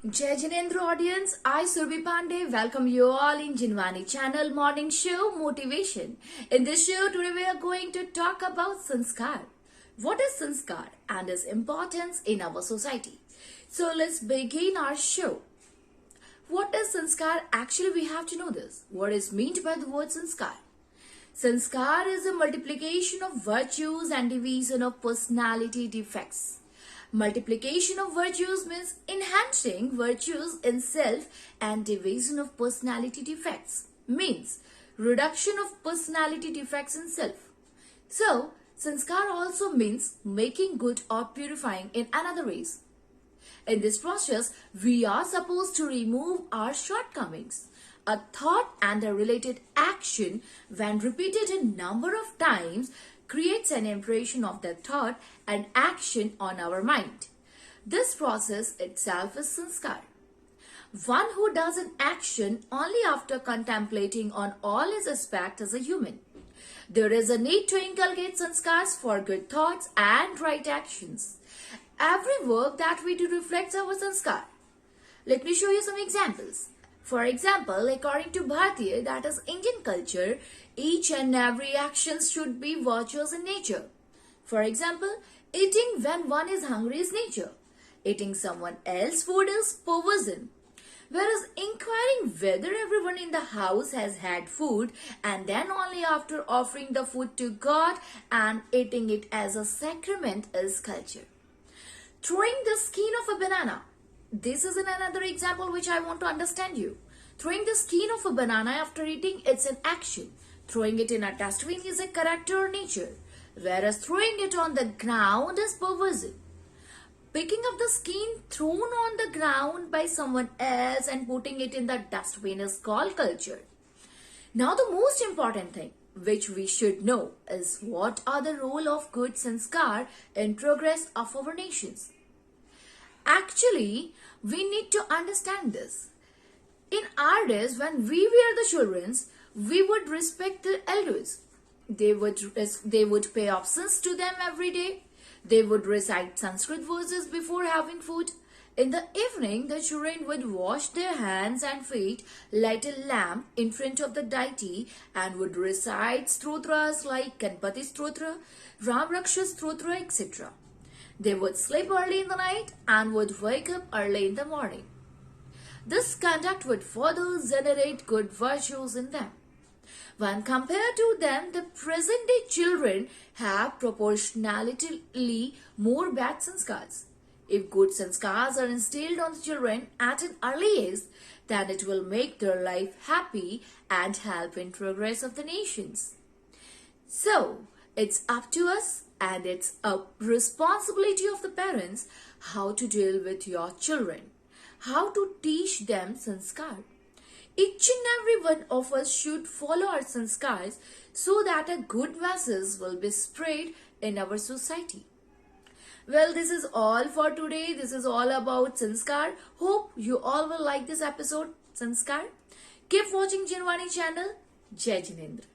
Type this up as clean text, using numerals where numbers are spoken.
Jai Jinendra audience, I Surbi Pandey welcome you all in Jinwani channel morning show Motivation. In this show today we are going to talk about sanskar. What is sanskar and its importance in our society? So let's begin our show. What is sanskar? Actually we have to know this. What is meant by the word sanskar? Sanskar is a multiplication of virtues and division of personality defects. Multiplication of virtues means enhancing virtues in self, and division of personality defects means reduction of personality defects in self. So, sanskar also means making good or purifying in another ways. In this process, we are supposed to remove our shortcomings. A thought and a related action, when repeated a number of times, creates an impression of that thought and action on our mind. This process itself is sanskar. One who does an action only after contemplating on all its aspects as a human. There is a need to inculcate sanskars for good thoughts and right actions. Every work that we do reflects our sanskar. Let me show you some examples. For example, according to Bharatiya, that is Indian culture, each and every action should be virtuous in nature. For example, eating when one is hungry is nature. Eating someone else's food is perversion. Whereas inquiring whether everyone in the house has had food and then only after offering the food to God and eating it as a sacrament is culture. Throwing the skin of a banana. This is another example which I want to understand you. Throwing the skin of a banana after eating, it's an action. Throwing it in a dustbin is a character or nature. Whereas throwing it on the ground is perversion. Picking up the skin thrown on the ground by someone else and putting it in the dustbin is called culture. Now the most important thing which we should know is what are the role of good sanskar in progress of our nations. Actually, we need to understand this. In our days, when we were the children, we would respect the elders. They would pay obeisance to them every day. They would recite Sanskrit verses before having food. In the evening, the children would wash their hands and feet, light a lamp in front of the deity, and would recite stotras like Ganpati Stotra, Ram Raksha Stotra, etc. They would sleep early in the night and would wake up early in the morning. This conduct would further generate good virtues in them. When compared to them, the present-day children have proportionally more bad sanskars. If good sanskars are instilled on the children at an early age, then it will make their life happy and help in progress of the nations. So, it's up to us, and it's a responsibility of the parents how to deal with your children, how to teach them sanskar. Each and every one of us should follow our sanskars so that a good message will be spread in our society. Well, this is all for today. This is all about sanskar. Hope you all will like this episode, sanskar. Keep watching Jinwani channel. Jai Jinendra.